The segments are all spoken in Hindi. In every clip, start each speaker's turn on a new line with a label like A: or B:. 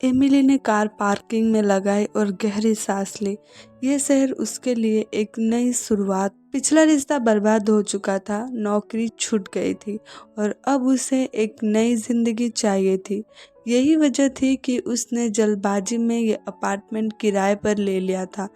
A: एमिली ने कार पार्किंग में लगाई और गहरी सांस ली। ये शहर उसके लिए एक नई शुरुआत। पिछला रिश्ता बर्बाद हो चुका था, नौकरी छूट गई थी और अब उसे एक नई जिंदगी चाहिए थी। यही वजह थी कि उसने जल्दबाजी में ये अपार्टमेंट किराए पर ले लिया था।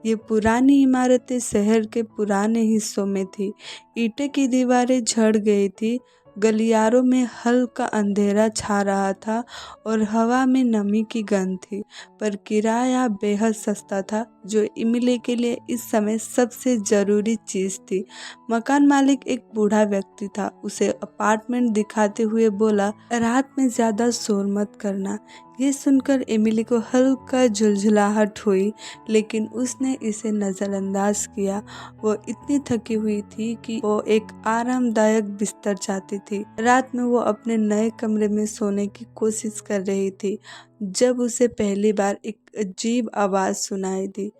A: ये पुरानी इमारतें शहर के पुराने हिस्सों में थी। ईंटें की दीवारें झड़ गई थी, गलियारों में हल्का अंधेरा छा रहा था और हवा में नमी की गंध थी। पर किराया बेहद सस्ता था, जो इमिली के लिए इस समय सबसे ज़रूरी चीज़ थी। मकान मालिक एक बूढ़ा व्यक्ति था। उसे अपार्टमेंट दिखाते हुए बोला, रात में ज़्यादा शोर मत करना। ये सुनकर एमिली को हल्का झुंझलाहट हुई, लेकिन उसने इसे नज़रअंदाज किया। वो इतनी थकी हुई थी कि वो एक आरामदायक बिस्तर चाहती थी। रात में वो अपने नए कमरे में सोने की कोशिश कर रही थी जब उसे पहली बार एक अजीब आवाज़ सुनाई दी।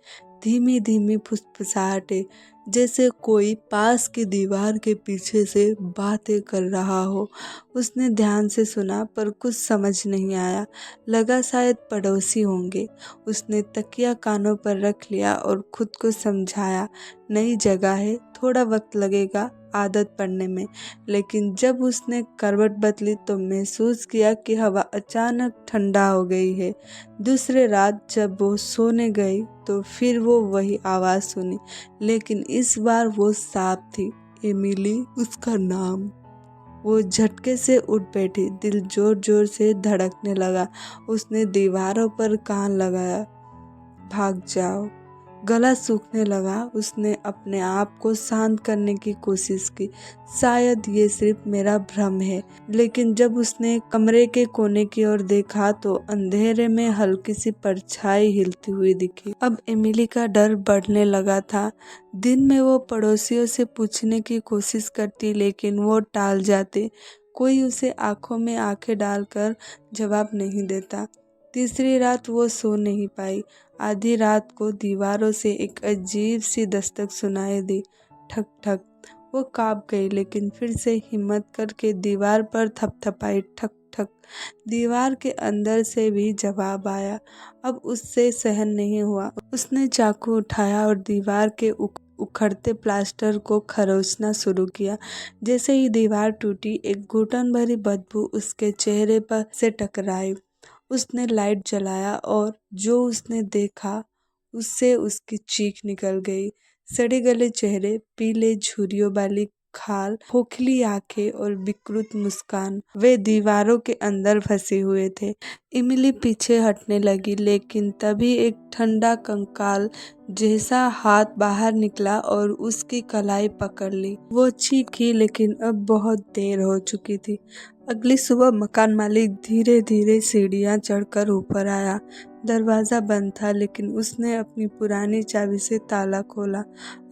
A: धीमी धीमी फुसफुसाहटें, जैसे कोई पास की दीवार के पीछे से बातें कर रहा हो। उसने ध्यान से सुना पर कुछ समझ नहीं आया। लगा शायद पड़ोसी होंगे। उसने तकिया कानों पर रख लिया और खुद को समझाया, नई जगह है, थोड़ा वक्त लगेगा आदत पड़ने में। लेकिन जब उसने करवट बदली तो महसूस किया कि हवा अचानक ठंडा हो गई है। दूसरे रात जब वो सोने गई तो फिर वो वही आवाज़ सुनी, लेकिन इस बार वो साफ थी, एमिली उसका नाम। वो झटके से उठ बैठी, दिल जोर जोर से धड़कने लगा। उसने दीवारों पर कान लगाया, भाग जाओ। गला सूखने लगा। उसने अपने आप को शांत करने की कोशिश की, शायद ये सिर्फ मेरा भ्रम है। लेकिन जब उसने कमरे के कोने की ओर देखा तो अंधेरे में हल्की सी परछाई हिलती हुई दिखी। अब एमिली का डर बढ़ने लगा था। दिन में वो पड़ोसियों से पूछने की कोशिश करती, लेकिन वो टाल जाते। कोई उसे आंखों में आंखें डालकर जवाब नहीं देता। तीसरी रात वो सो नहीं पाई। आधी रात को दीवारों से एक अजीब सी दस्तक सुनाई दी, ठक ठक। वो कांप गई, लेकिन फिर से हिम्मत करके दीवार पर थपथपाई, ठक ठक। दीवार के अंदर से भी जवाब आया। अब उससे सहन नहीं हुआ। उसने चाकू उठाया और दीवार के उखड़ते प्लास्टर को खरोचना शुरू किया। जैसे ही दीवार टूटी, एक घुटन भरी बदबू उसके चेहरे पर से टकराई। उसने लाइट जलाया और जो उसने देखा उससे उसकी चीख निकल गई। सड़े गले चेहरे, पीले झुर्रियों वाली खाल, खोखली आंखें और विकृत मुस्कान, वे दीवारों के अंदर फंसे हुए थे। इमिली पीछे हटने लगी, लेकिन तभी एक ठंडा कंकाल जैसा हाथ बाहर निकला और उसकी कलाई पकड़ ली। वो चीखी, लेकिन अब बहुत देर हो चुकी थी। अगली सुबह मकान मालिक धीरे धीरे सीढ़ियां चढ़कर ऊपर आया। दरवाज़ा बंद था, लेकिन उसने अपनी पुरानी चाबी से ताला खोला।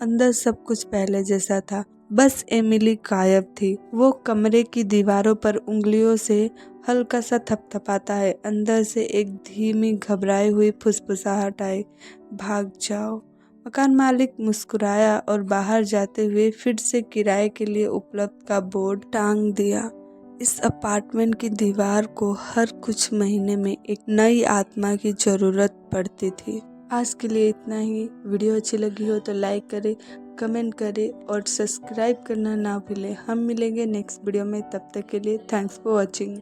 A: अंदर सब कुछ पहले जैसा था, बस एमिली गायब थी। वो कमरे की दीवारों पर उंगलियों से हल्का सा थपथपाता है। अंदर से एक धीमी घबराई हुई फुसफुसाहट आई, भाग जाओ। मकान मालिक मुस्कुराया और बाहर जाते हुए फिर से किराए के लिए उपलब्ध का बोर्ड टांग दिया। इस अपार्टमेंट की दीवार को हर कुछ महीने में एक नई आत्मा की जरूरत पड़ती थी। आज के लिए इतना ही। वीडियो अच्छी लगी हो तो लाइक करें, कमेंट करें और सब्सक्राइब करना ना भूलें। हम मिलेंगे नेक्स्ट वीडियो में, तब तक के लिए थैंक्स फॉर वॉचिंग।